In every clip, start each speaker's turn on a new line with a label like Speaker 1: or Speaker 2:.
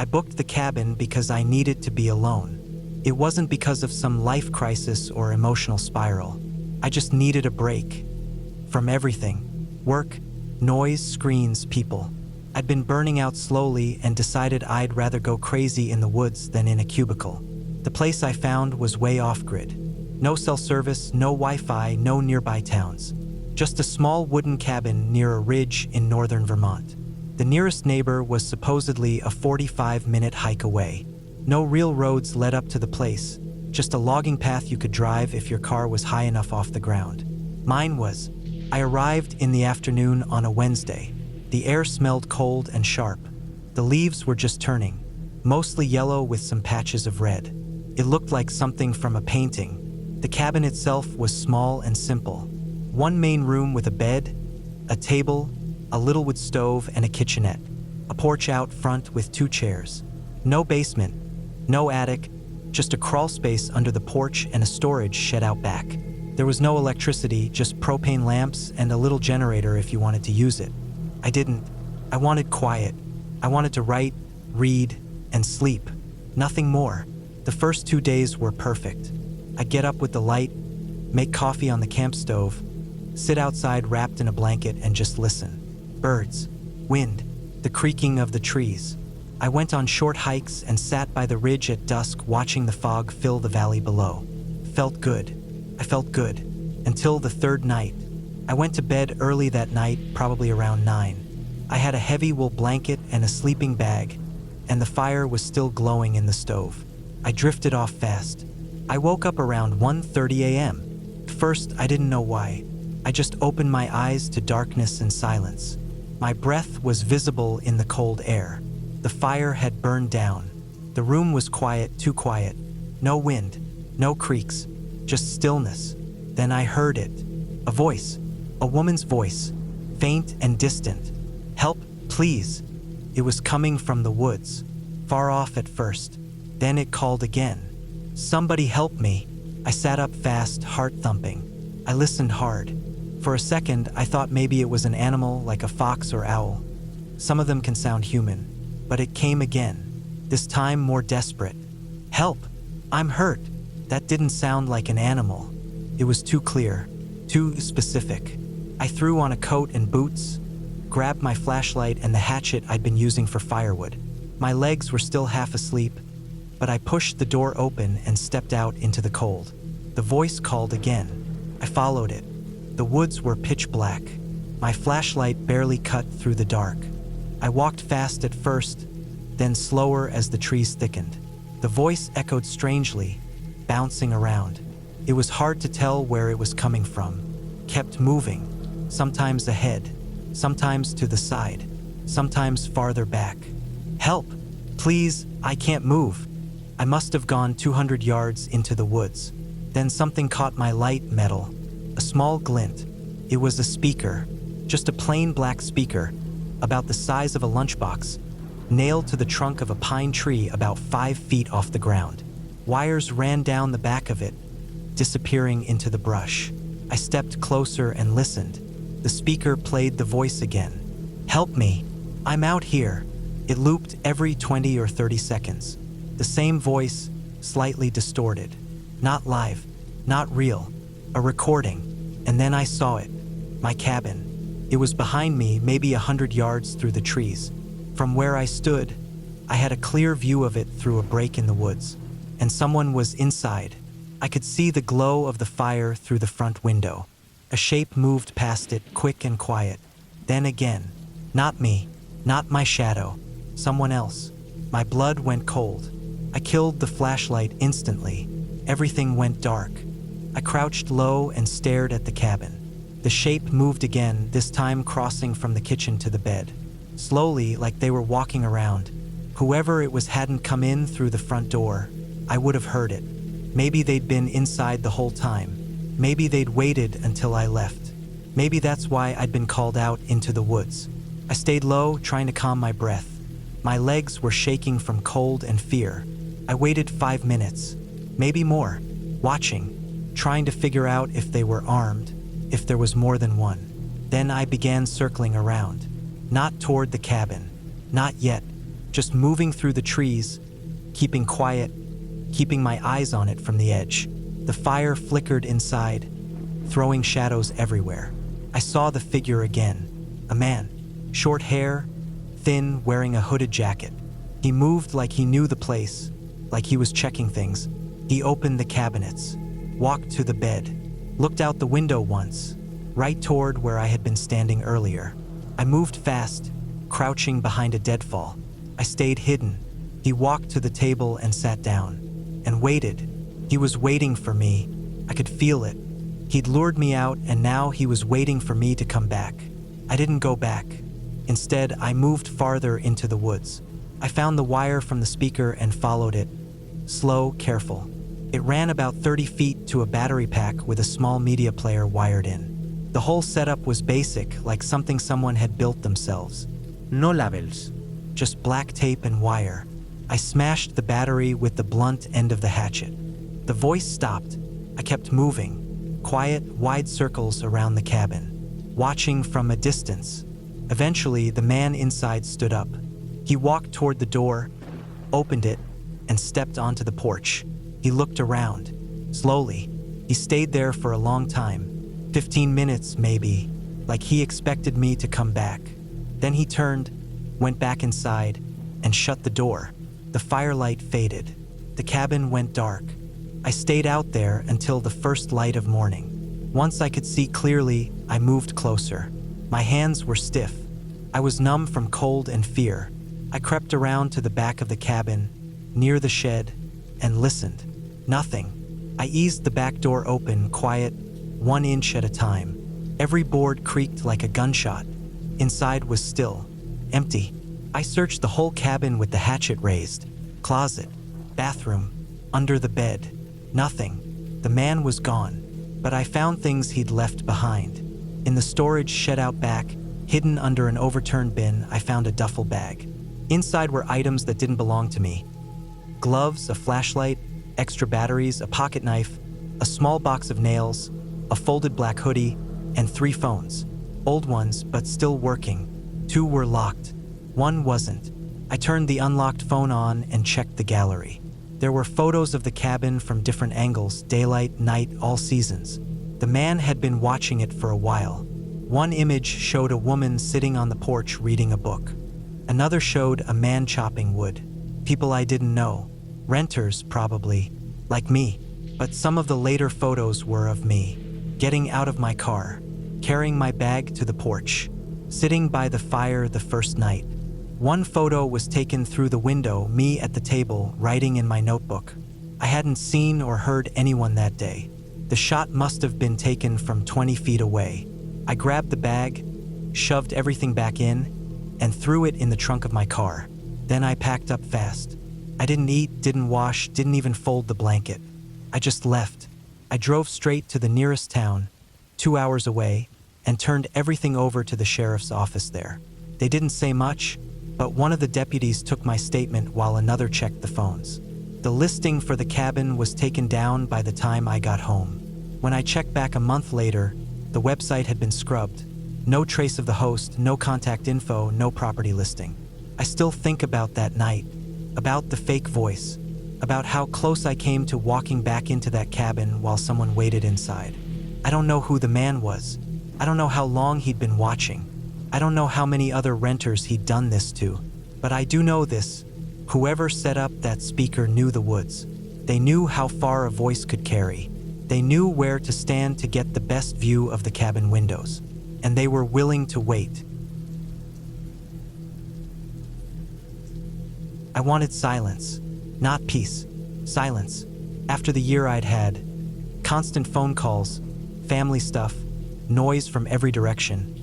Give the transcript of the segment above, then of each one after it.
Speaker 1: I booked the cabin because I needed to be alone. It wasn't because of some life crisis or emotional spiral. I just needed a break. From everything. Work, noise, screens, people. I'd been burning out slowly and decided I'd rather go crazy in the woods than in a cubicle. The place I found was way off-grid. No cell service, no Wi-Fi, no nearby towns. Just a small wooden cabin near a ridge in northern Vermont. The nearest neighbor was supposedly a 45-minute hike away. No real roads led up to the place, just a logging path you could drive if your car was high enough off the ground. Mine was. I arrived in the afternoon on a Wednesday. The air smelled cold and sharp. The leaves were just turning, mostly yellow with some patches of red. It looked like something from a painting. The cabin itself was small and simple. One main room with a bed, a table, a little wood stove, and a kitchenette. A porch out front with 2 chairs. No basement, no attic, just a crawl space under the porch and a storage shed out back. There was no electricity, just propane lamps and a little generator if you wanted to use it. I didn't. I wanted quiet. I wanted to write, read, and sleep. Nothing more. The first 2 days were perfect. I'd get up with the light, make coffee on the camp stove, sit outside wrapped in a blanket and just listen. Birds, wind, the creaking of the trees. I went on short hikes and sat by the ridge at dusk watching the fog fill the valley below. Felt good. I felt good. Until the 3rd night. I went to bed early that night, probably around 9. I had a heavy wool blanket and a sleeping bag, and the fire was still glowing in the stove. I drifted off fast. I woke up around 1:30 a.m. At first, I didn't know why. I just opened my eyes to darkness and silence. My breath was visible in the cold air. The fire had burned down. The room was quiet, too quiet. No wind, no creaks, just stillness. Then I heard it. A voice. A woman's voice. Faint and distant. Help, please. It was coming from the woods. Far off at first. Then it called again. Somebody help me. I sat up fast, heart thumping. I listened hard. For a second, I thought maybe it was an animal like a fox or owl. Some of them can sound human. But it came again. This time more desperate. Help! I'm hurt. That didn't sound like an animal. It was too clear. Too specific. I threw on a coat and boots, grabbed my flashlight and the hatchet I'd been using for firewood. My legs were still half asleep, but I pushed the door open and stepped out into the cold. The voice called again. I followed it. The woods were pitch black. My flashlight barely cut through the dark. I walked fast at first, then slower as the trees thickened. The voice echoed strangely, bouncing around. It was hard to tell where it was coming from. Kept moving, sometimes ahead, sometimes to the side, sometimes farther back. Help! Please, I can't move. I must have gone 200 yards into the woods. Then something caught my light metal. A small glint. It was a speaker, just a plain black speaker, about the size of a lunchbox, nailed to the trunk of a pine tree about 5 feet off the ground. Wires ran down the back of it, disappearing into the brush. I stepped closer and listened. The speaker played the voice again. Help me. I'm out here. It looped every 20 or 30 seconds. The same voice, slightly distorted. Not live, not real. A recording. And then I saw it. My cabin. It was behind me, maybe 100 yards through the trees. From where I stood, I had a clear view of it through a break in the woods. And someone was inside. I could see the glow of the fire through the front window. A shape moved past it, quick and quiet. Then again. Not me. Not my shadow. Someone else. My blood went cold. I killed the flashlight instantly. Everything went dark. I crouched low and stared at the cabin. The shape moved again, this time crossing from the kitchen to the bed. Slowly, like they were walking around. Whoever it was hadn't come in through the front door. I would have heard it. Maybe they'd been inside the whole time. Maybe they'd waited until I left. Maybe that's why I'd been called out into the woods. I stayed low, trying to calm my breath. My legs were shaking from cold and fear. I waited 5 minutes, maybe more, watching, trying to figure out if they were armed, if there was more than one. Then I began circling around. Not toward the cabin. Not yet. just moving through the trees, keeping quiet, keeping my eyes on it from the edge. The fire flickered inside, throwing shadows everywhere. I saw the figure again. A man, short hair, thin, wearing a hooded jacket. He moved like he knew the place, like he was checking things. He opened the cabinets, walked to the bed, looked out the window once, right toward where I had been standing earlier. I moved fast, crouching behind a deadfall. I stayed hidden. He walked to the table and sat down, and waited. He was waiting for me. I could feel it. He'd lured me out, and now he was waiting for me to come back. I didn't go back. Instead, I moved farther into the woods. I found the wire from the speaker and followed it. Slow, careful. It ran about 30 feet to a battery pack with a small media player wired in. The whole setup was basic, like something someone had built themselves. No labels, just black tape and wire. I smashed the battery with the blunt end of the hatchet. The voice stopped. I kept moving, quiet, wide circles around the cabin, watching from a distance. Eventually, the man inside stood up. He walked toward the door, opened it, and stepped onto the porch. He looked around. Slowly. He stayed there for a long time, 15 minutes maybe, like he expected me to come back. Then he turned, went back inside, and shut the door. The firelight faded. The cabin went dark. I stayed out there until the first light of morning. Once I could see clearly, I moved closer. My hands were stiff. I was numb from cold and fear. I crept around to the back of the cabin, near the shed, and listened. Nothing. I eased the back door open, quiet, 1 inch at a time. Every board creaked like a gunshot. Inside was still, empty. I searched the whole cabin with the hatchet raised. Closet, bathroom, under the bed. Nothing. The man was gone, but I found things he'd left behind. In the storage shed out back, hidden under an overturned bin, I found a duffel bag. Inside were items that didn't belong to me. Gloves, a flashlight, extra batteries, a pocket knife, a small box of nails, a folded black hoodie, and 3 phones. Old ones, but still working. 2 were locked. 1 wasn't. I turned the unlocked phone on and checked the gallery. There were photos of the cabin from different angles, daylight, night, all seasons. The man had been watching it for a while. One image showed a woman sitting on the porch reading a book. Another showed a man chopping wood. People I didn't know. Renters, probably. Like me. But some of the later photos were of me. Getting out of my car. Carrying my bag to the porch. Sitting by the fire the first night. One photo was taken through the window, me at the table, writing in my notebook. I hadn't seen or heard anyone that day. The shot must have been taken from 20 feet away. I grabbed the bag, shoved everything back in, and threw it in the trunk of my car. Then I packed up fast. I didn't eat, didn't wash, didn't even fold the blanket. I just left. I drove straight to the nearest town, 2 hours away, and turned everything over to the sheriff's office there. They didn't say much, but one of the deputies took my statement while another checked the phones. The listing for the cabin was taken down by the time I got home. When I checked back a month later, the website had been scrubbed. No trace of the host, no contact info, no property listing. I still think about that night, about the fake voice, about how close I came to walking back into that cabin while someone waited inside. I don't know who the man was. I don't know how long he'd been watching. I don't know how many other renters he'd done this to. But I do know this. Whoever set up that speaker knew the woods. They knew how far a voice could carry. They knew where to stand to get the best view of the cabin windows. And they were willing to wait. I wanted silence, not peace. Silence. After the year I'd had, constant phone calls, family stuff, noise from every direction,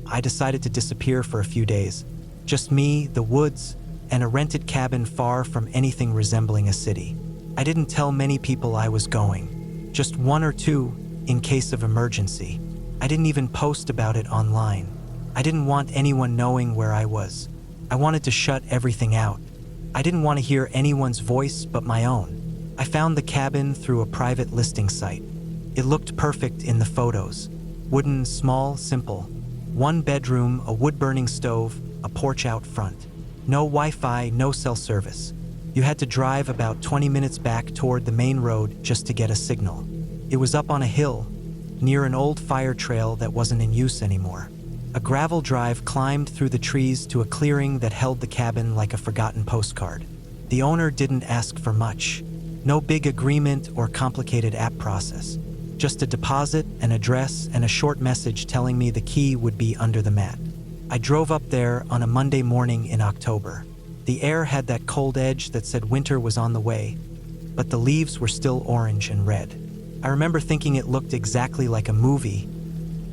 Speaker 1: I decided to disappear for a few days. Just me, the woods, and a rented cabin far from anything resembling a city. I didn't tell many people I was going, just 1 or 2 in case of emergency. I didn't even post about it online. I didn't want anyone knowing where I was. I wanted to shut everything out. I didn't want to hear anyone's voice but my own. I found the cabin through a private listing site. It looked perfect in the photos. Wooden, small, simple. 1 bedroom, a wood-burning stove, a porch out front. No Wi-Fi, no cell service. You had to drive about 20 minutes back toward the main road just to get a signal. It was up on a hill, near an old fire trail that wasn't in use anymore. A gravel drive climbed through the trees to a clearing that held the cabin like a forgotten postcard. The owner didn't ask for much. No big agreement or complicated app process. Just a deposit, an address, and a short message telling me the key would be under the mat. I drove up there on a Monday morning in October. The air had that cold edge that said winter was on the way, but the leaves were still orange and red. I remember thinking it looked exactly like a movie.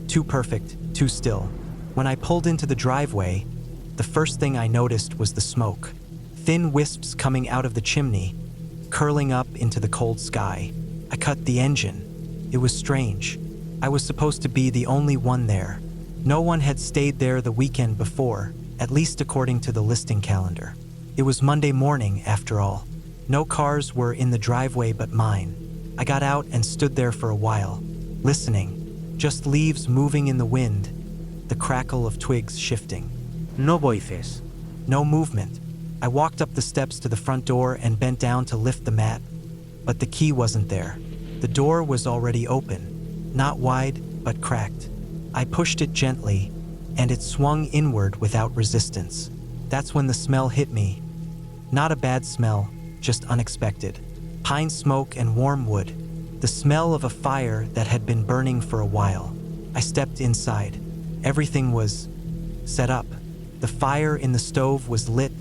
Speaker 1: Too perfect, too still. When I pulled into the driveway, the first thing I noticed was the smoke. Thin wisps coming out of the chimney, curling up into the cold sky. I cut the engine. It was strange. I was supposed to be the only one there. No one had stayed there the weekend before, at least according to the listing calendar. It was Monday morning, after all. No cars were in the driveway but mine. I got out and stood there for a while, listening. Just leaves moving in the wind, the crackle of twigs shifting.
Speaker 2: No voices.
Speaker 1: No movement. I walked up the steps to the front door and bent down to lift the mat, but the key wasn't there. The door was already open, not wide, but cracked. I pushed it gently, and it swung inward without resistance. That's when the smell hit me. Not a bad smell, just unexpected. Pine smoke and warm wood, the smell of a fire that had been burning for a while. I stepped inside. Everything was set up. The fire in the stove was lit,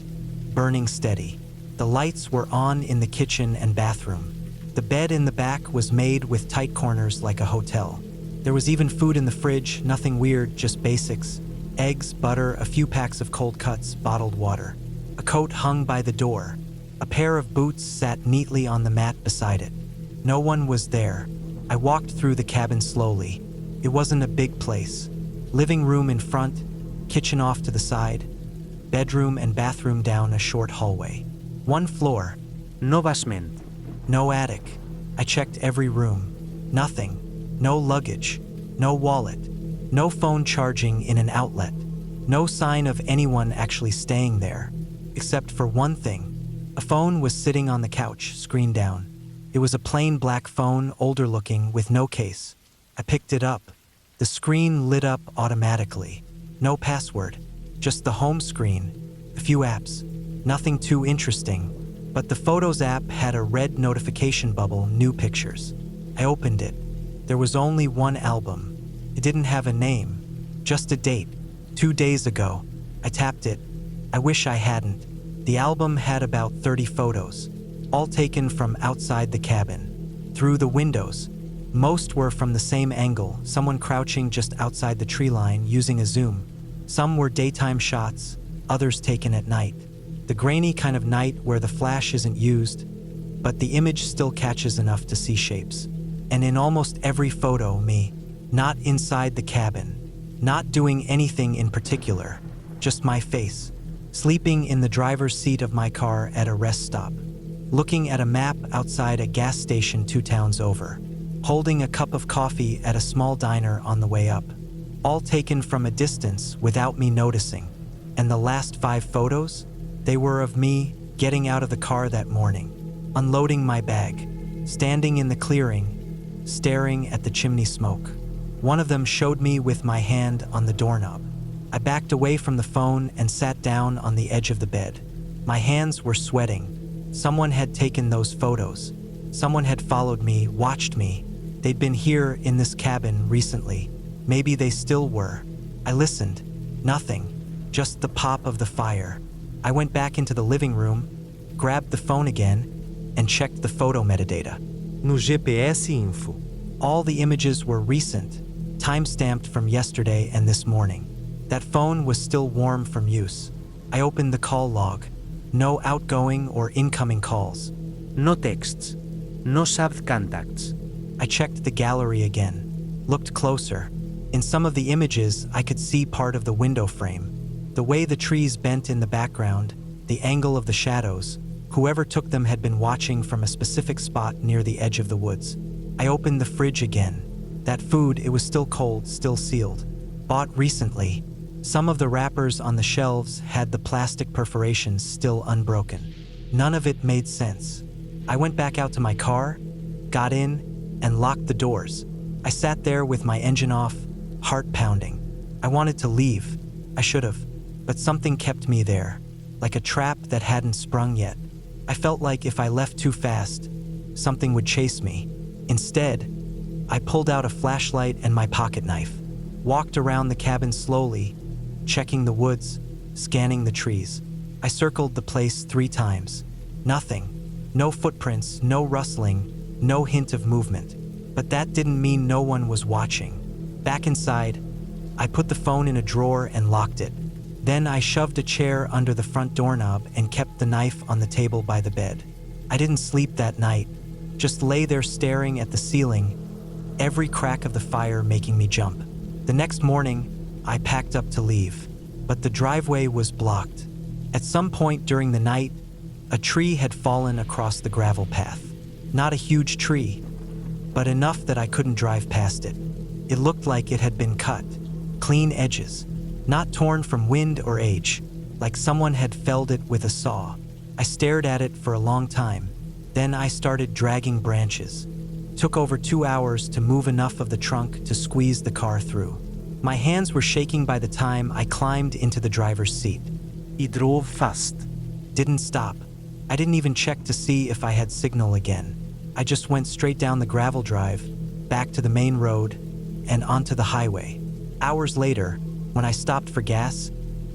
Speaker 1: burning steady. The lights were on in the kitchen and bathroom. The bed in the back was made with tight corners like a hotel. There was even food in the fridge, nothing weird, just basics. Eggs, butter, a few packs of cold cuts, bottled water. A coat hung by the door. A pair of boots sat neatly on the mat beside it. No one was there. I walked through the cabin slowly. It wasn't a big place. Living room in front, kitchen off to the side, bedroom and bathroom down a short hallway. One floor.
Speaker 2: No basement.
Speaker 1: No attic. I checked every room. Nothing. No luggage. No wallet. No phone charging in an outlet. No sign of anyone actually staying there. Except for one thing. A phone was sitting on the couch, screen down. It was a plain black phone, older looking, with no case. I picked it up. The screen lit up automatically. No password. Just the home screen. A few apps. Nothing too interesting. But the Photos app had a red notification bubble, new pictures. I opened it. There was only one album. It didn't have a name. Just a date. 2 days ago. I tapped it. I wish I hadn't. The album had about 30 photos, all taken from outside the cabin, through the windows. Most were from the same angle, someone crouching just outside the tree line using a zoom. Some were daytime shots, others taken at night. The grainy kind of night where the flash isn't used, but the image still catches enough to see shapes. And in almost every photo, me, not inside the cabin, not doing anything in particular, just my face. Sleeping in the driver's seat of my car at a rest stop, looking at a map outside a gas station 2 towns over, holding a cup of coffee at a small diner on the way up, all taken from a distance without me noticing. And the last 5 photos? They were of me getting out of the car that morning, unloading my bag, standing in the clearing, staring at the chimney smoke. One of them showed me with my hand on the doorknob. I backed away from the phone and sat down on the edge of the bed. My hands were sweating. Someone had taken those photos. Someone had followed me, watched me. They'd been here in this cabin recently. Maybe they still were. I listened. Nothing. Just the pop of the fire. I went back into the living room, grabbed the phone again, and checked the photo metadata.
Speaker 2: No GPS info.
Speaker 1: All the images were recent, time-stamped from yesterday and this morning. That phone was still warm from use. I opened the call log. No outgoing or incoming calls.
Speaker 2: No texts. No saved contacts.
Speaker 1: I checked the gallery again, looked closer. In some of the images, I could see part of the window frame. The way the trees bent in the background, the angle of the shadows. Whoever took them had been watching from a specific spot near the edge of the woods. I opened the fridge again. That food, it was still cold, still sealed. Bought recently. Some of the wrappers on the shelves had the plastic perforations still unbroken. None of it made sense. I went back out to my car, got in, and locked the doors. I sat there with my engine off, heart pounding. I wanted to leave. I should have, but something kept me there, like a trap that hadn't sprung yet. I felt like if I left too fast, something would chase me. Instead, I pulled out a flashlight and my pocket knife, walked around the cabin slowly, checking the woods, scanning the trees. I circled the place 3 times. Nothing. No footprints, no rustling, no hint of movement. But that didn't mean no one was watching. Back inside, I put the phone in a drawer and locked it. Then I shoved a chair under the front doorknob and kept the knife on the table by the bed. I didn't sleep that night, just lay there staring at the ceiling, every crack of the fire making me jump. The next morning, I packed up to leave, but the driveway was blocked. At some point during the night, a tree had fallen across the gravel path. Not a huge tree, but enough that I couldn't drive past it. It looked like it had been cut, clean edges, not torn from wind or age, like someone had felled it with a saw. I stared at it for a long time. Then I started dragging branches. Took over 2 hours to move enough of the trunk to squeeze the car through. My hands were shaking by the time I climbed into the driver's seat.
Speaker 2: He drove fast.
Speaker 1: Didn't stop. I didn't even check to see if I had signal again. I just went straight down the gravel drive, back to the main road, and onto the highway. Hours later, when I stopped for gas,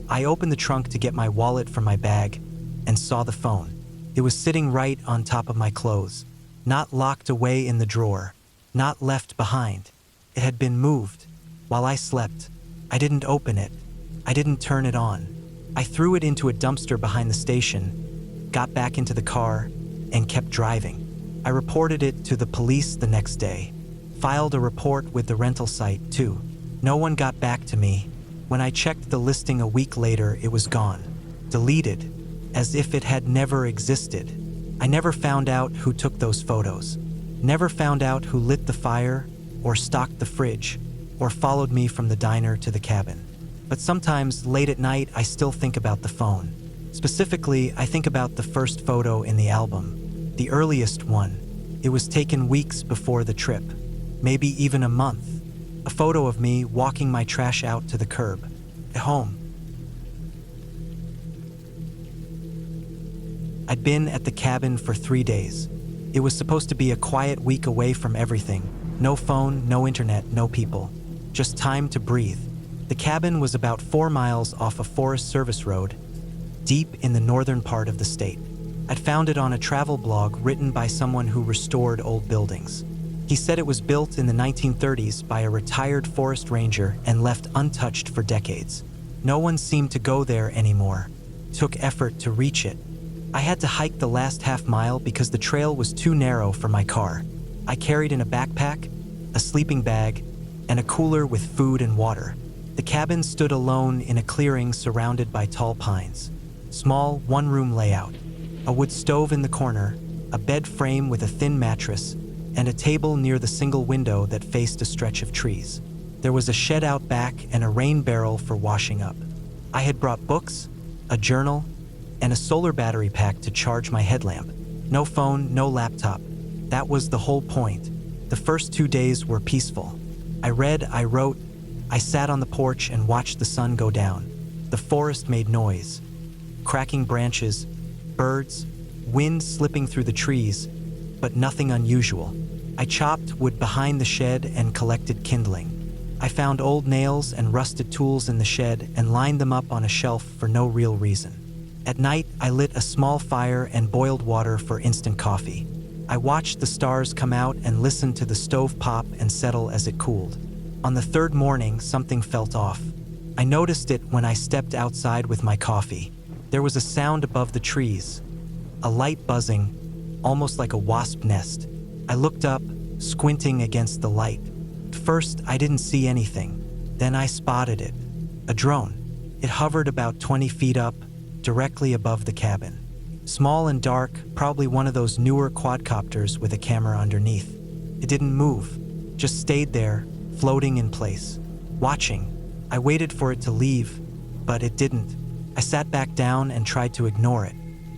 Speaker 1: I opened the trunk to get my wallet from my bag and saw the phone. It was sitting right on top of my clothes, not locked away in the drawer, not left behind. It had been moved. While I slept, I didn't open it. I didn't turn it on. I threw it into a dumpster behind the station, got back into the car, and kept driving. I reported it to the police the next day. Filed a report with the rental site, too. No one got back to me. When I checked the listing a week later, it was gone. Deleted, as if it had never existed. I never found out who took those photos. Never found out who lit the fire, or stocked the fridge, or followed me from the diner to the cabin. But sometimes, late at night, I still think about the phone. Specifically, I think about the first photo in the album, the earliest one. It was taken weeks before the trip, maybe even a month. A photo of me walking my trash out to the curb, at home. I'd been at the cabin for 3 days. It was supposed to be a quiet week away from everything. No phone, no internet, no people. Just time to breathe. The cabin was about 4 miles off a Forest Service road, deep in the northern part of the state. I'd found it on a travel blog written by someone who restored old buildings. He said it was built in the 1930s by a retired forest ranger and left untouched for decades. No one seemed to go there anymore. Took effort to reach it. I had to hike the last half mile because the trail was too narrow for my car. I carried in a backpack, a sleeping bag, and a cooler with food and water. The cabin stood alone in a clearing surrounded by tall pines. Small, one-room layout. A wood stove in the corner, a bed frame with a thin mattress, and a table near the single window that faced a stretch of trees. There was a shed out back and a rain barrel for washing up. I had brought books, a journal, and a solar battery pack to charge my headlamp. No phone, no laptop. That was the whole point. The first 2 days were peaceful. I read, I wrote, I sat on the porch and watched the sun go down. The forest made noise. Cracking branches, birds, wind slipping through the trees, but nothing unusual. I chopped wood behind the shed and collected kindling. I found old nails and rusted tools in the shed and lined them up on a shelf for no real reason. At night, I lit a small fire and boiled water for instant coffee. I watched the stars come out and listened to the stove pop and settle as it cooled. On the 3rd morning, something felt off. I noticed it when I stepped outside with my coffee. There was a sound above the trees, a light buzzing, almost like a wasp nest. I looked up, squinting against the light. At first, I didn't see anything. Then I spotted it. A drone. It hovered about 20 feet up, directly above the cabin. Small and dark, probably one of those newer quadcopters with a camera underneath. It didn't move, just stayed there, floating in place, watching. I waited for it to leave, but it didn't. I sat back down and tried to ignore it.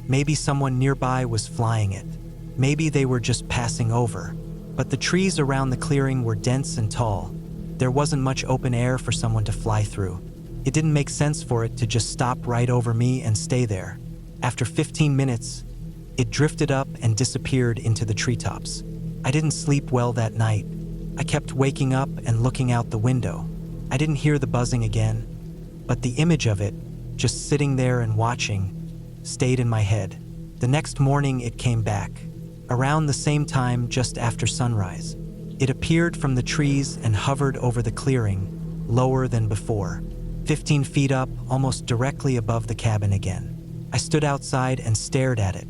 Speaker 1: Maybe someone nearby was flying it. Maybe they were just passing over. But the trees around the clearing were dense and tall. There wasn't much open air for someone to fly through. It didn't make sense for it to just stop right over me and stay there. After 15 minutes, it drifted up and disappeared into the treetops. I didn't sleep well that night. I kept waking up and looking out the window. I didn't hear the buzzing again, but the image of it, just sitting there and watching, stayed in my head. The next morning it came back, around the same time just after sunrise. It appeared from the trees and hovered over the clearing, lower than before, 15 feet up, almost directly above the cabin again. I stood outside and stared at it.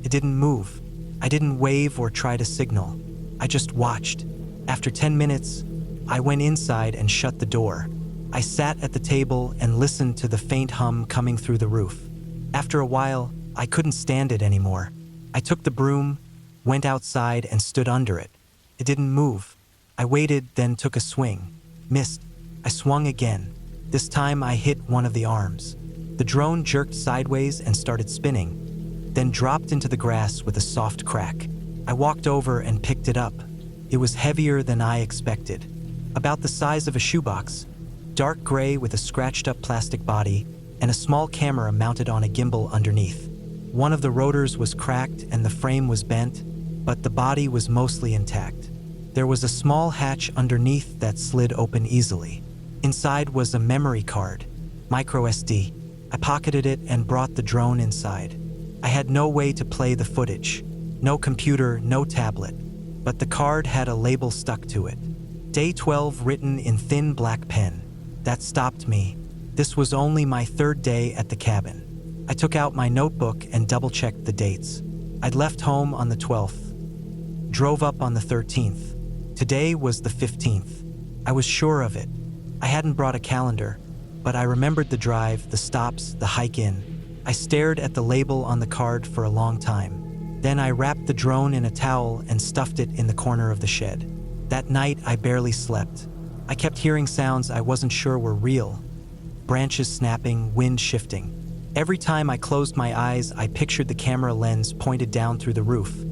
Speaker 1: It didn't move. I didn't wave or try to signal. I just watched. After 10 minutes, I went inside and shut the door. I sat at the table and listened to the faint hum coming through the roof. After a while, I couldn't stand it anymore. I took the broom, went outside and stood under it. It didn't move. I waited, then took a swing. Missed. I swung again. This time I hit one of the arms. The drone jerked sideways and started spinning, then dropped into the grass with a soft crack. I walked over and picked it up. It was heavier than I expected. About the size of a shoebox, dark gray with a scratched-up plastic body and a small camera mounted on a gimbal underneath. One of the rotors was cracked and the frame was bent, but the body was mostly intact. There was a small hatch underneath that slid open easily. Inside was a memory card, micro SD. I pocketed it and brought the drone inside. I had no way to play the footage. No computer, no tablet. But the card had a label stuck to it. Day 12 written in thin black pen. That stopped me. This was only my third day at the cabin. I took out my notebook and double-checked the dates. I'd left home on the 12th. Drove up on the 13th. Today was the 15th. I was sure of it. I hadn't brought a calendar, but I remembered the drive, the stops, the hike in. I stared at the label on the card for a long time. Then I wrapped the drone in a towel and stuffed it in the corner of the shed. That night, I barely slept. I kept hearing sounds I wasn't sure were real. Branches snapping, wind shifting. Every time I closed my eyes, I pictured the camera lens pointed down through the roof,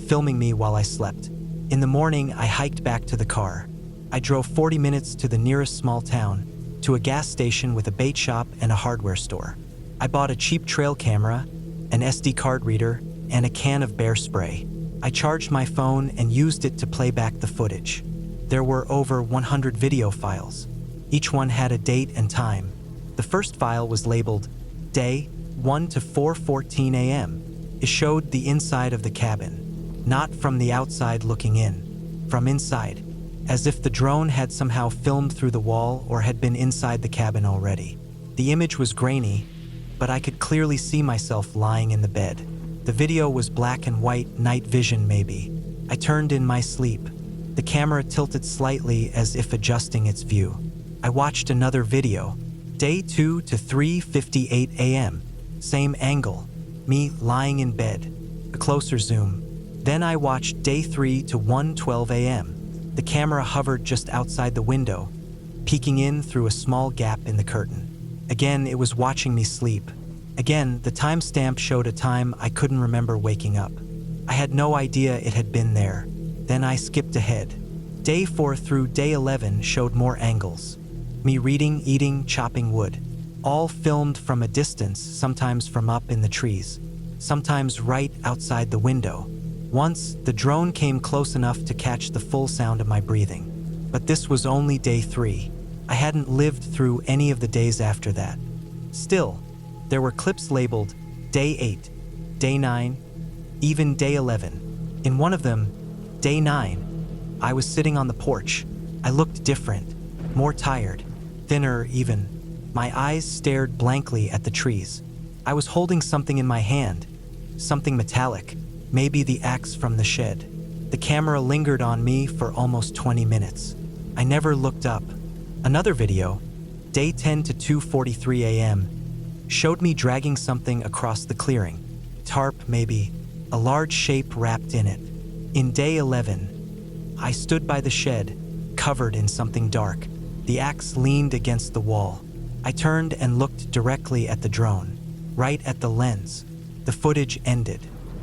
Speaker 1: filming me while I slept. In the morning, I hiked back to the car. I drove 40 minutes to the nearest small town, to a gas station with a bait shop and a hardware store. I bought a cheap trail camera, an SD card reader, and a can of bear spray. I charged my phone and used it to play back the footage. There were over 100 video files. Each one had a date and time. The first file was labeled Day 1 to 4:14 a.m. It showed the inside of the cabin, not from the outside looking in, from inside, as if the drone had somehow filmed through the wall or had been inside the cabin already. The image was grainy, but I could clearly see myself lying in the bed. The video was black and white, night vision maybe. I turned in my sleep. The camera tilted slightly as if adjusting its view. I watched another video, Day 2 to 3:58 a.m. Same angle, me lying in bed, a closer zoom. Then I watched Day 3 to 1:12 a.m. The camera hovered just outside the window, peeking in through a small gap in the curtain. Again, it was watching me sleep. Again, the timestamp showed a time I couldn't remember waking up. I had no idea it had been there. Then I skipped ahead. Day 4 through Day 11 showed more angles. Me reading, eating, chopping wood. All filmed from a distance, sometimes from up in the trees, sometimes right outside the window. Once, the drone came close enough to catch the full sound of my breathing. But this was only Day 3. I hadn't lived through any of the days after that. Still, there were clips labeled Day 8, Day 9, even Day 11. In one of them, Day 9, I was sitting on the porch. I looked different, more tired, thinner even. My eyes stared blankly at the trees. I was holding something in my hand, something metallic, maybe the axe from the shed. The camera lingered on me for almost 20 minutes. I never looked up. Another video, Day 10 to 2:43 a.m., showed me dragging something across the clearing. Tarp, maybe, a large shape wrapped in it. In Day 11, I stood by the shed, covered in something dark. The axe leaned against the wall. I turned and looked directly at the drone, right at the lens. The footage ended.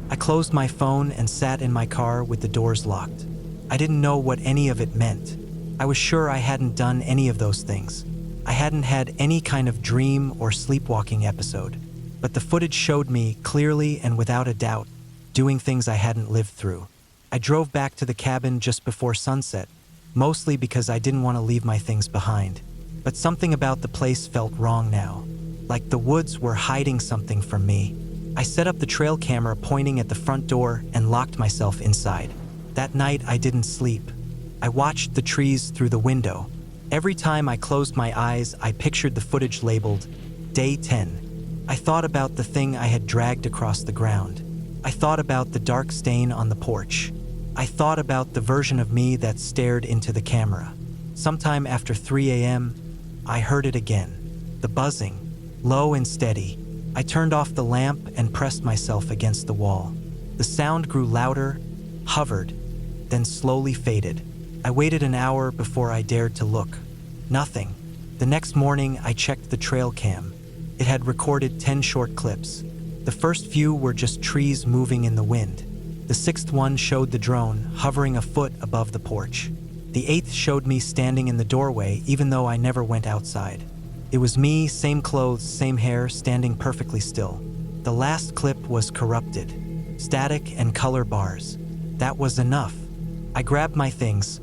Speaker 1: I closed my phone and sat in my car with the doors locked. I didn't know what any of it meant. I was sure I hadn't done any of those things. I hadn't had any kind of dream or sleepwalking episode. But the footage showed me, clearly and without a doubt, doing things I hadn't lived through. I drove back to the cabin just before sunset, mostly because I didn't want to leave my things behind. But something about the place felt wrong now, like the woods were hiding something from me. I set up the trail camera pointing at the front door and locked myself inside. That night I didn't sleep. I watched the trees through the window. Every time I closed my eyes, I pictured the footage labeled Day 10. I thought about the thing I had dragged across the ground. I thought about the dark stain on the porch. I thought about the version of me that stared into the camera. Sometime after 3 a.m., I heard it again. The buzzing, low and steady. I turned off the lamp and pressed myself against the wall. The sound grew louder, hovered, then slowly faded. I waited an hour before I dared to look. Nothing. The next morning, I checked the trail cam. It had recorded 10 short clips. The first few were just trees moving in the wind. The sixth one showed the drone hovering a foot above the porch. The eighth showed me standing in the doorway even though I never went outside. It was me, same clothes, same hair, standing perfectly still. The last clip was corrupted. Static and color bars. That was enough. I grabbed my things,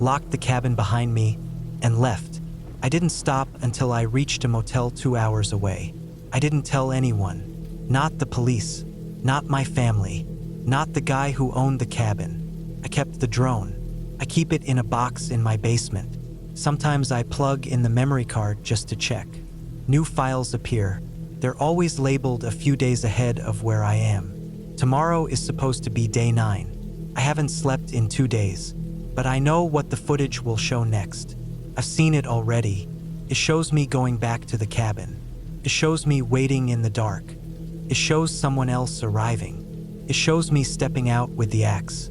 Speaker 1: locked the cabin behind me, and left. I didn't stop until I reached a motel 2 hours away. I didn't tell anyone. Not the police. Not my family. Not the guy who owned the cabin. I kept the drone. I keep it in a box in my basement. Sometimes I plug in the memory card just to check. New files appear. They're always labeled a few days ahead of where I am. Tomorrow is supposed to be day 9. I haven't slept in 2 days, but I know what the footage will show next. I've seen it already. It shows me going back to the cabin. It shows me waiting in the dark. It shows someone else arriving. It shows me stepping out with the axe.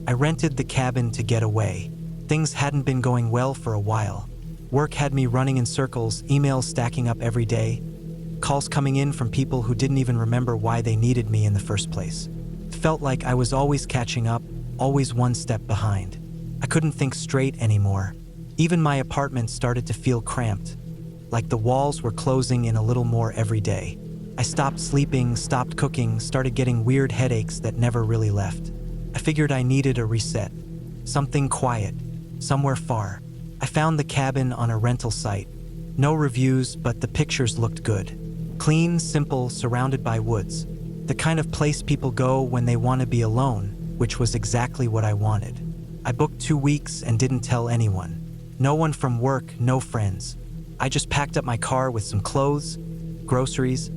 Speaker 1: I rented the cabin to get away. Things hadn't been going well for a while. Work had me running in circles, emails stacking up every day, calls coming in from people who didn't even remember why they needed me in the first place. It felt like I was always catching up, always one step behind. I couldn't think straight anymore. Even my apartment started to feel cramped, like the walls were closing in a little more every day. I stopped sleeping, stopped cooking, started getting weird headaches that never really left. I figured I needed a reset. Something quiet, somewhere far. I found the cabin on a rental site. No reviews, but the pictures looked good. Clean, simple, surrounded by woods. The kind of place people go when they want to be alone, which was exactly what I wanted. I booked 2 weeks and didn't tell anyone. No one from work, no friends. I just packed up my car with some clothes, groceries,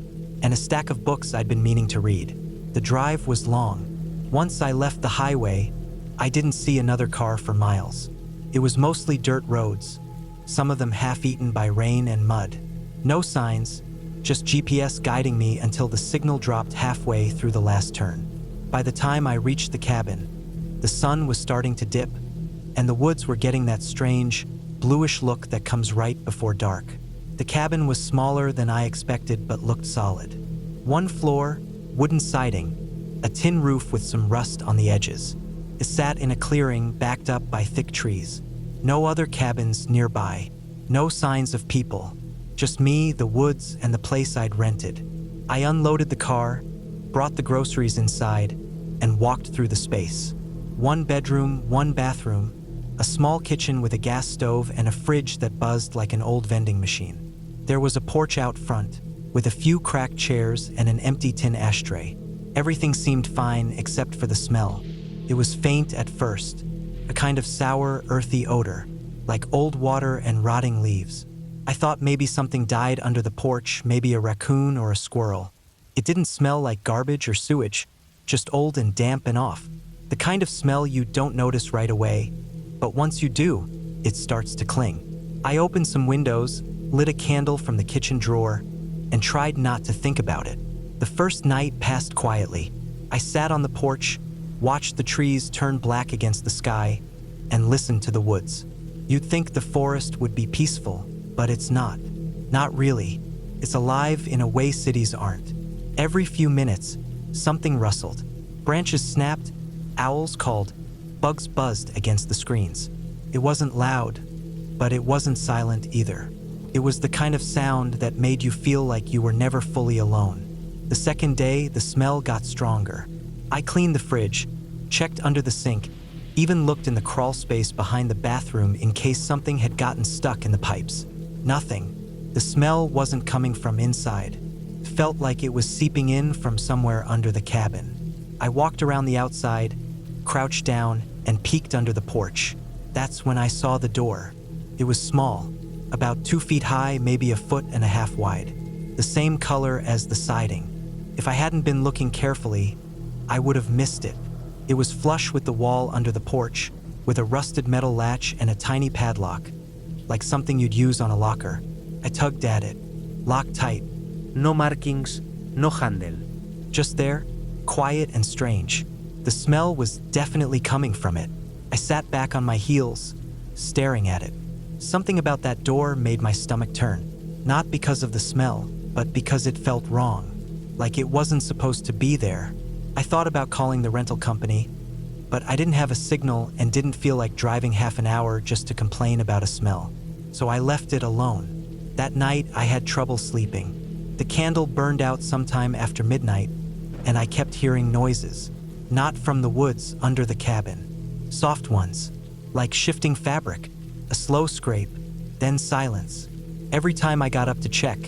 Speaker 1: and a stack of books I'd been meaning to read. The drive was long. Once I left the highway, I didn't see another car for miles. It was mostly dirt roads, some of them half-eaten by rain and mud. No signs, just GPS guiding me until the signal dropped halfway through the last turn. By the time I reached the cabin, the sun was starting to dip, and the woods were getting that strange, bluish look that comes right before dark. The cabin was smaller than I expected but looked solid. 1 floor, wooden siding, a tin roof with some rust on the edges. It sat in a clearing backed up by thick trees. No other cabins nearby. No signs of people. Just me, the woods, and the place I'd rented. I unloaded the car, brought the groceries inside, and walked through the space. 1 bedroom, 1 bathroom, a small kitchen with a gas stove and a fridge that buzzed like an old vending machine. There was a porch out front, with a few cracked chairs and an empty tin ashtray. Everything seemed fine except for the smell. It was faint at first, a kind of sour, earthy odor, like old water and rotting leaves. I thought maybe something died under the porch, maybe a raccoon or a squirrel. It didn't smell like garbage or sewage, just old and damp and off. The kind of smell you don't notice right away, but once you do, it starts to cling. I opened some windows, lit a candle from the kitchen drawer, and tried not to think about it. The first night passed quietly. I sat on the porch, watched the trees turn black against the sky, and listened to the woods. You'd think the forest would be peaceful, but it's not. Not really. It's alive in a way cities aren't. Every few minutes, something rustled. Branches snapped, owls called, bugs buzzed against the screens. It wasn't loud, but it wasn't silent either. It was the kind of sound that made you feel like you were never fully alone. The second day, the smell got stronger. I cleaned the fridge, checked under the sink, even looked in the crawl space behind the bathroom in case something had gotten stuck in the pipes. Nothing. The smell wasn't coming from inside. It felt like it was seeping in from somewhere under the cabin. I walked around the outside, crouched down, and peeked under the porch. That's when I saw the door. It was small, about 2 feet high, maybe 1.5 feet wide. The same color as the siding. If I hadn't been looking carefully, I would have missed it. It was flush with the wall under the porch, with a rusted metal latch and a tiny padlock, like something you'd use on a locker. I tugged at it, locked tight.
Speaker 2: No markings, no handle.
Speaker 1: Just there, quiet and strange. The smell was definitely coming from it. I sat back on my heels, staring at it. Something about that door made my stomach turn. Not because of the smell, but because it felt wrong. Like it wasn't supposed to be there. I thought about calling the rental company, but I didn't have a signal and didn't feel like driving half an hour just to complain about a smell. So I left it alone. That night, I had trouble sleeping. The candle burned out sometime after midnight, and I kept hearing noises. Not from the woods under the cabin. Soft ones, like shifting fabric, a slow scrape, then silence. Every time I got up to check,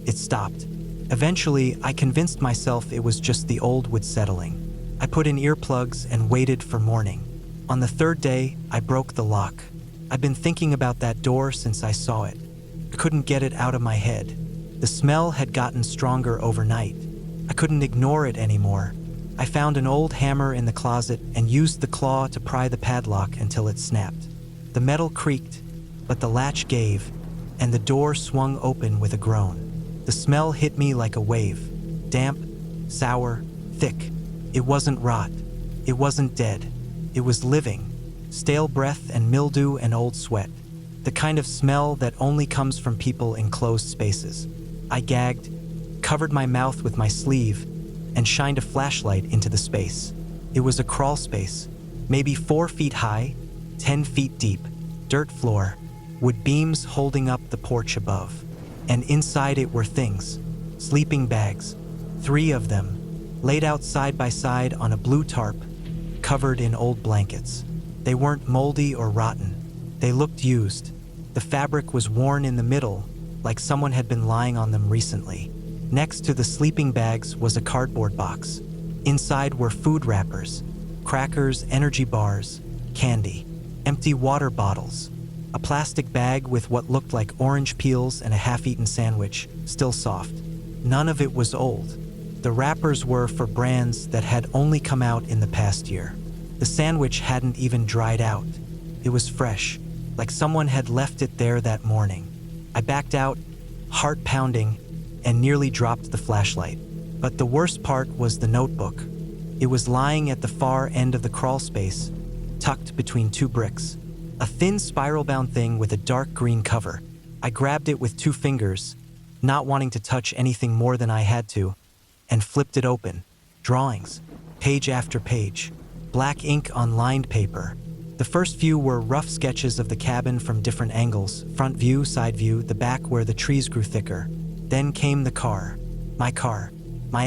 Speaker 1: it stopped. Eventually, I convinced myself it was just the old wood settling. I put in earplugs and waited for morning. On the third day, I broke the lock. I've been thinking about that door since I saw it. I couldn't get it out of my head. The smell had gotten stronger overnight. I couldn't ignore it anymore. I found an old hammer in the closet and used the claw to pry the padlock until it snapped. The metal creaked, but the latch gave, and the door swung open with a groan. The smell hit me like a wave. Damp, sour, thick. It wasn't rot. It wasn't dead. It was living. Stale breath and mildew and old sweat. The kind of smell that only comes from people in closed spaces. I gagged, covered my mouth with my sleeve, and shined a flashlight into the space. It was a crawl space, maybe 4 feet high, 10 feet deep, dirt floor, wood beams holding up the porch above. And inside it were things, sleeping bags, 3 of them, laid out side by side on a blue tarp, covered in old blankets. They weren't moldy or rotten. They looked used. The fabric was worn in the middle, like someone had been lying on them recently. Next to the sleeping bags was a cardboard box. Inside were food wrappers, crackers, energy bars, candy, empty water bottles, a plastic bag with what looked like orange peels and a half-eaten sandwich, still soft. None of it was old. The wrappers were for brands that had only come out in the past year. The sandwich hadn't even dried out. It was fresh, like someone had left it there that morning. I backed out, heart pounding, and nearly dropped the flashlight. But the worst part was the notebook. It was lying at the far end of the crawl space, tucked between 2 bricks. A thin spiral-bound thing with a dark green cover. I grabbed it with 2 fingers, not wanting to touch anything more than I had to, and flipped it open. Drawings, page after page, black ink on lined paper. The first few were rough sketches of the cabin from different angles, front view, side view, the back where the trees grew thicker. Then came the car, my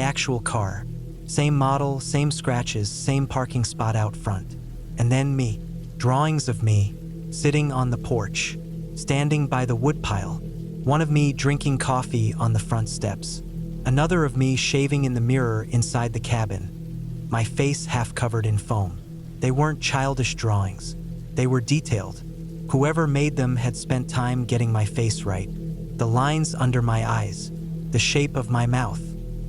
Speaker 1: actual car. Same model, same scratches, same parking spot out front. And then me, drawings of me, sitting on the porch, standing by the woodpile. One of me drinking coffee on the front steps. Another of me shaving in the mirror inside the cabin, my face half covered in foam. They weren't childish drawings. They were detailed. Whoever made them had spent time getting my face right. The lines under my eyes, the shape of my mouth,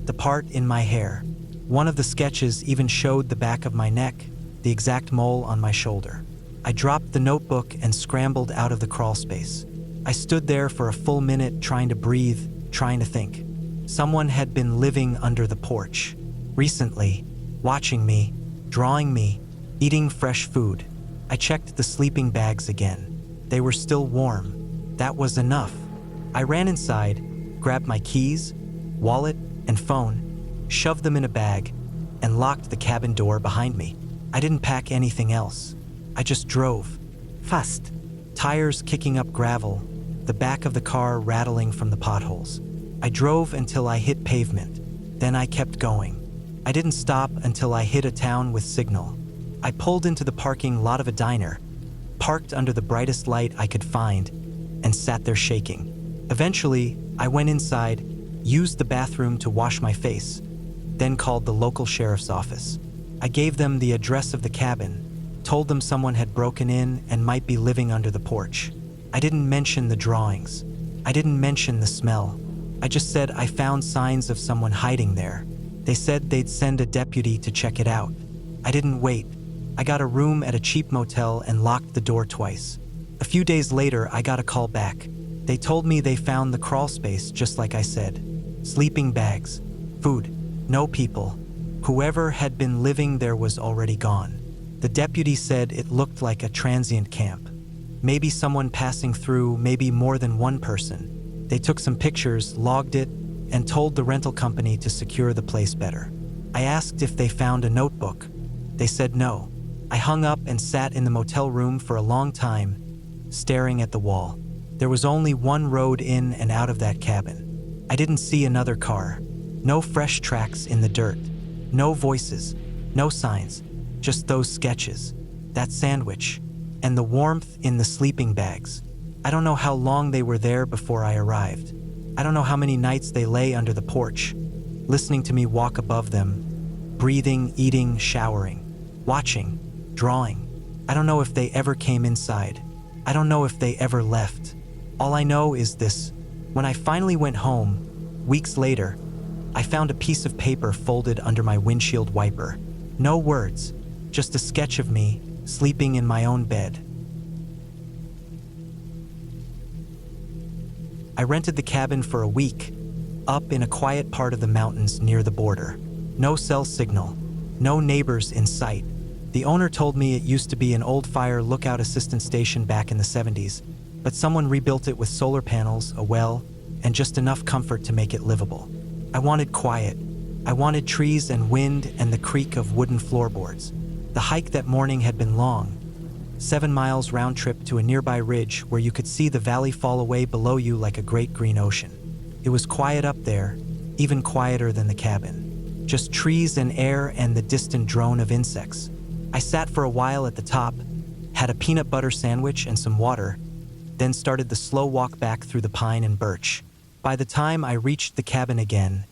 Speaker 1: the part in my hair. One of the sketches even showed the back of my neck, the exact mole on my shoulder. I dropped the notebook and scrambled out of the crawl space. I stood there for a full minute trying to breathe, trying to think. Someone had been living under the porch. Recently, watching me, drawing me, eating fresh food. I checked the sleeping bags again. They were still warm. That was enough. I ran inside, grabbed my keys, wallet, and phone, shoved them in a bag, and locked the cabin door behind me. I didn't pack anything else. I just drove. Fast. Tires kicking up gravel, the back of the car rattling from the potholes. I drove until I hit pavement. Then I kept going. I didn't stop until I hit a town with signal. I pulled into the parking lot of a diner, parked under the brightest light I could find, and sat there shaking. Eventually, I went inside, used the bathroom to wash my face, then called the local sheriff's office. I gave them the address of the cabin, told them someone had broken in and might be living under the porch. I didn't mention the drawings. I didn't mention the smell. I just said I found signs of someone hiding there. They said they'd send a deputy to check it out. I didn't wait. I got a room at a cheap motel and locked the door twice. A few days later, I got a call back. They told me they found the crawl space just like I said. Sleeping bags, food, no people. Whoever had been living there was already gone. The deputy said it looked like a transient camp. Maybe someone passing through, maybe more than one person. They took some pictures, logged it, and told the rental company to secure the place better. I asked if they found a notebook. They said no. I hung up and sat in the motel room for a long time, staring at the wall. There was only one road in and out of that cabin. I didn't see another car. No fresh tracks in the dirt. No voices. No signs. Just those sketches. That sandwich. And the warmth in the sleeping bags. I don't know how long they were there before I arrived. I don't know how many nights they lay under the porch, listening to me walk above them, breathing, eating, showering, watching, drawing. I don't know if they ever came inside. I don't know if they ever left. All I know is this. When I finally went home, weeks later, I found a piece of paper folded under my windshield wiper. No words, just a sketch of me sleeping in my own bed. I rented the cabin for a week, up in a quiet part of the mountains near the border. No cell signal, no neighbors in sight. The owner told me it used to be an old fire lookout assistance station back in the 70s, but someone rebuilt it with solar panels, a well, and just enough comfort to make it livable. I wanted quiet. I wanted trees and wind and the creak of wooden floorboards. The hike that morning had been long, 7 miles round trip to a nearby ridge where you could see the valley fall away below you like a great green ocean. It was quiet up there, even quieter than the cabin. Just trees and air and the distant drone of insects. I sat for a while at the top, had a peanut butter sandwich and some water, then started the slow walk back through the pine and birch. By the time I reached the cabin again,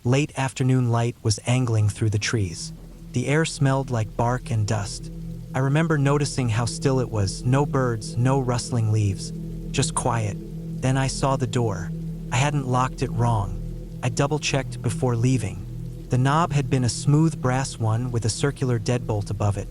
Speaker 1: late afternoon light was angling through the trees. The air smelled like bark and dust. I remember noticing how still it was, no birds, no rustling leaves, just quiet. Then I saw the door. I hadn't locked it wrong. I double-checked before leaving. The knob had been a smooth brass one with a circular deadbolt above it,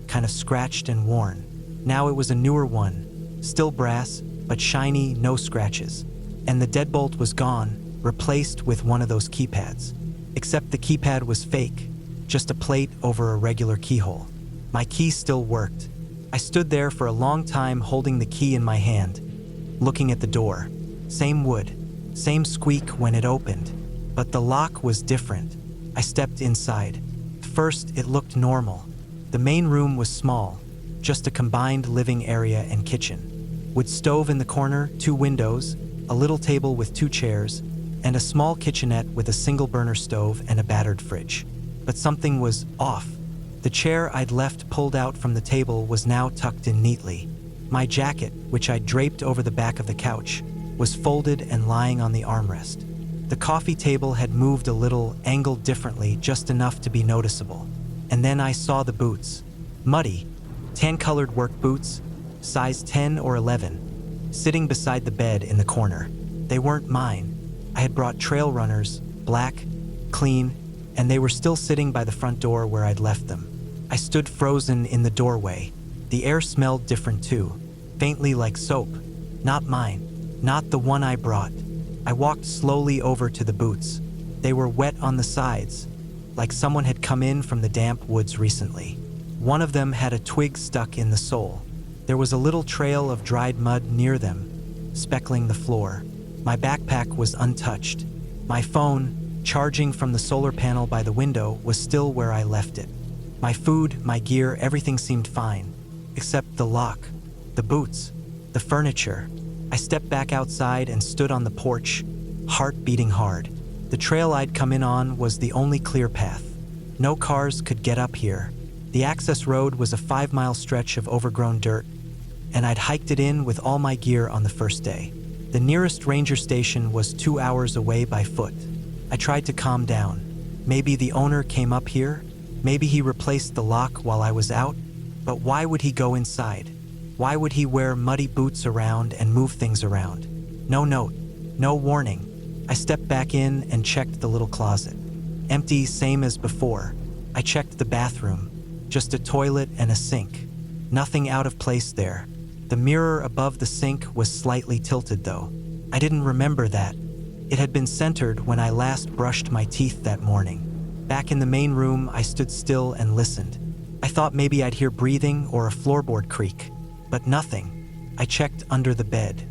Speaker 1: kind of scratched and worn. Now it was a newer one, still brass, but shiny, no scratches. And the deadbolt was gone, replaced with one of those keypads. Except the keypad was fake, just a plate over a regular keyhole. My key still worked. I stood there for a long time holding the key in my hand, looking at the door. Same wood, same squeak when it opened, but the lock was different. I stepped inside. First, it looked normal. The main room was small, just a combined living area and kitchen. Wood stove in the corner, 2 windows, a little table with 2 chairs, and a small kitchenette with a single burner stove and a battered fridge. But something was off. The chair I'd left pulled out from the table was now tucked in neatly. My jacket, which I'd draped over the back of the couch, was folded and lying on the armrest. The coffee table had moved a little, angled differently, just enough to be noticeable. And then I saw the boots. Muddy, tan-colored work boots, size 10 or 11, sitting beside the bed in the corner. They weren't mine. I had brought trail runners, black, clean, and they were still sitting by the front door where I'd left them. I stood frozen in the doorway. The air smelled different too, faintly like soap. Not mine, not the one I brought. I walked slowly over to the boots. They were wet on the sides, like someone had come in from the damp woods recently. One of them had a twig stuck in the sole. There was a little trail of dried mud near them, speckling the floor. My backpack was untouched. My phone, charging from the solar panel by the window, was still where I left it. My food, my gear, everything seemed fine, except the lock, the boots, the furniture. I stepped back outside and stood on the porch, heart beating hard. The trail I'd come in on was the only clear path. No cars could get up here. The access road was a 5-mile stretch of overgrown dirt, and I'd hiked it in with all my gear on the first day. The nearest ranger station was 2 hours away by foot. I tried to calm down. Maybe the owner came up here. Maybe he replaced the lock while I was out. But why would he go inside? Why would he wear muddy boots around and move things around? No note, no warning. I stepped back in and checked the little closet. Empty, same as before. I checked the bathroom. Just a toilet and a sink. Nothing out of place there. The mirror above the sink was slightly tilted though. I didn't remember that. It had been centered when I last brushed my teeth that morning. Back in the main room, I stood still and listened. I thought maybe I'd hear breathing or a floorboard creak, but nothing. I checked under the bed.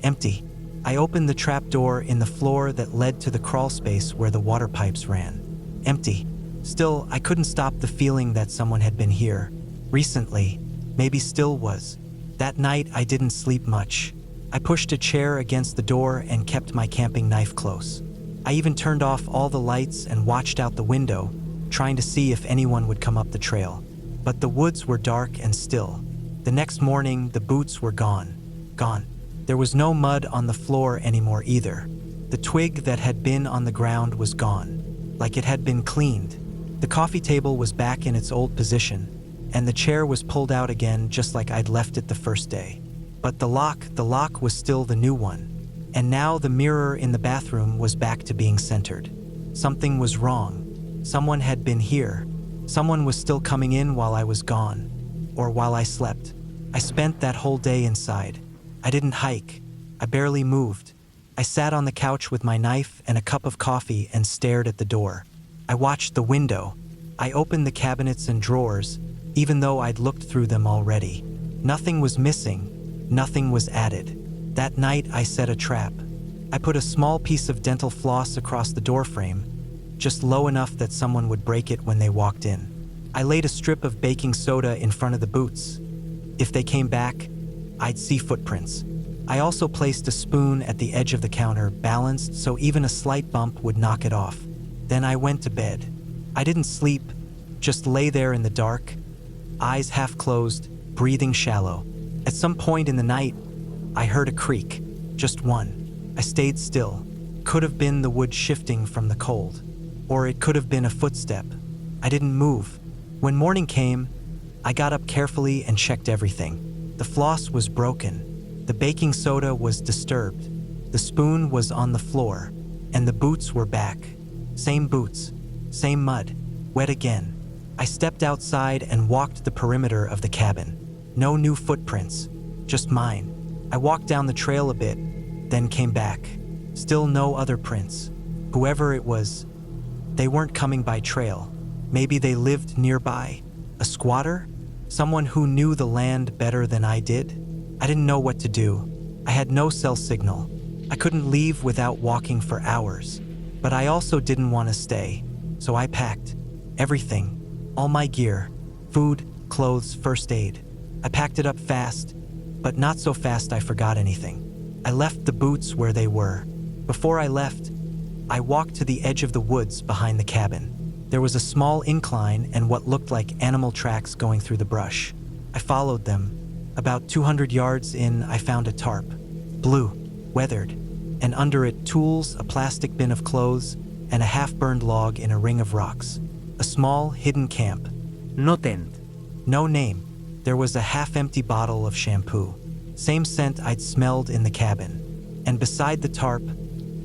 Speaker 1: Empty. I opened the trapdoor in the floor that led to the crawl space where the water pipes ran. Empty. Still, I couldn't stop the feeling that someone had been here. Recently. Maybe still was. That night, I didn't sleep much. I pushed a chair against the door and kept my camping knife close. I even turned off all the lights and watched out the window, trying to see if anyone would come up the trail. But the woods were dark and still. The next morning, the boots were gone. Gone. There was no mud on the floor anymore either. The twig that had been on the ground was gone, like it had been cleaned. The coffee table was back in its old position, and the chair was pulled out again just like I'd left it the first day. But the lock was still the new one. And now the mirror in the bathroom was back to being centered. Something was wrong. Someone had been here. Someone was still coming in while I was gone, or while I slept. I spent that whole day inside. I didn't hike. I barely moved. I sat on the couch with my knife and a cup of coffee and stared at the door. I watched the window. I opened the cabinets and drawers, even though I'd looked through them already. Nothing was missing. Nothing was added. That night, I set a trap. I put a small piece of dental floss across the doorframe, just low enough that someone would break it when they walked in. I laid a strip of baking soda in front of the boots. If they came back, I'd see footprints. I also placed a spoon at the edge of the counter, balanced so even a slight bump would knock it off. Then I went to bed. I didn't sleep, just lay there in the dark, eyes half closed, breathing shallow. At some point in the night, I heard a creak, just one. I stayed still. Could have been the wood shifting from the cold, or it could have been a footstep. I didn't move. When morning came, I got up carefully and checked everything. The floss was broken. The baking soda was disturbed. The spoon was on the floor, and the boots were back. Same boots, same mud, wet again. I stepped outside and walked the perimeter of the cabin. No new footprints, just mine. I walked down the trail a bit, then came back. Still no other prints. Whoever it was, they weren't coming by trail. Maybe they lived nearby. A squatter? Someone who knew the land better than I did? I didn't know what to do. I had no cell signal. I couldn't leave without walking for hours. But I also didn't want to stay, so I packed everything, all my gear, food, clothes, first aid. I packed it up fast, but not so fast I forgot anything. I left the boots where they were. Before I left, I walked to the edge of the woods behind the cabin. There was a small incline and what looked like animal tracks going through the brush. I followed them. About 200 yards in, I found a tarp. Blue, weathered, and under it tools, a plastic bin of clothes, and a half-burned log in a ring of rocks. A small, hidden camp.
Speaker 2: No tent.
Speaker 1: No name. There was a half-empty bottle of shampoo. Same scent I'd smelled in the cabin. And beside the tarp,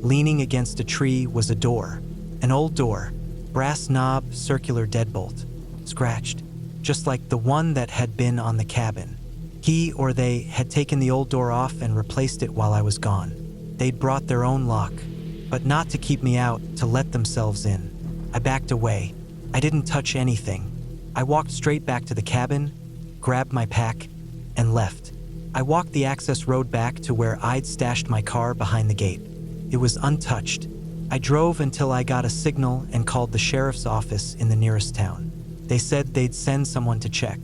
Speaker 1: leaning against a tree, was a door. An old door. Brass knob, circular deadbolt. Scratched. Just like the one that had been on the cabin. He or they had taken the old door off and replaced it while I was gone. They'd brought their own lock, but not to keep me out, to let themselves in. I backed away. I didn't touch anything. I walked straight back to the cabin, grabbed my pack, and left. I walked the access road back to where I'd stashed my car behind the gate. It was untouched. I drove until I got a signal and called the sheriff's office in the nearest town. They said they'd send someone to check.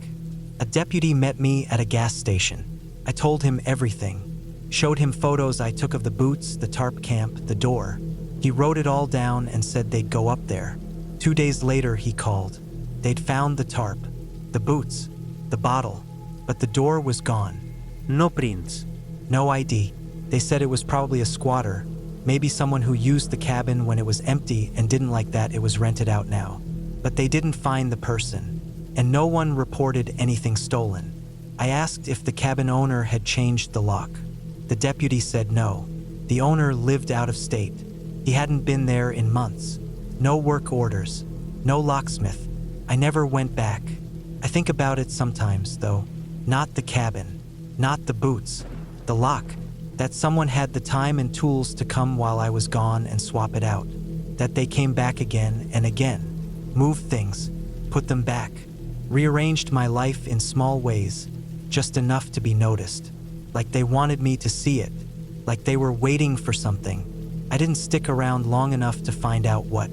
Speaker 1: A deputy met me at a gas station. I told him everything. Showed him photos I took of the boots, the tarp camp, the door. He wrote it all down and said they'd go up there. 2 days later, he called. They'd found the tarp, the boots, the bottle, but the door was gone.
Speaker 2: No prints.
Speaker 1: No ID. They said it was probably a squatter, maybe someone who used the cabin when it was empty and didn't like that it was rented out now. But they didn't find the person, and no one reported anything stolen. I asked if the cabin owner had changed the lock. The deputy said no. The owner lived out of state. He hadn't been there in months. No work orders. No locksmith. I never went back. I think about it sometimes, though. Not the cabin. Not the boots. The lock. That someone had the time and tools to come while I was gone and swap it out. That they came back again and again. Moved things. Put them back. Rearranged my life in small ways. Just enough to be noticed. Like they wanted me to see it. Like they were waiting for something. I didn't stick around long enough to find out what.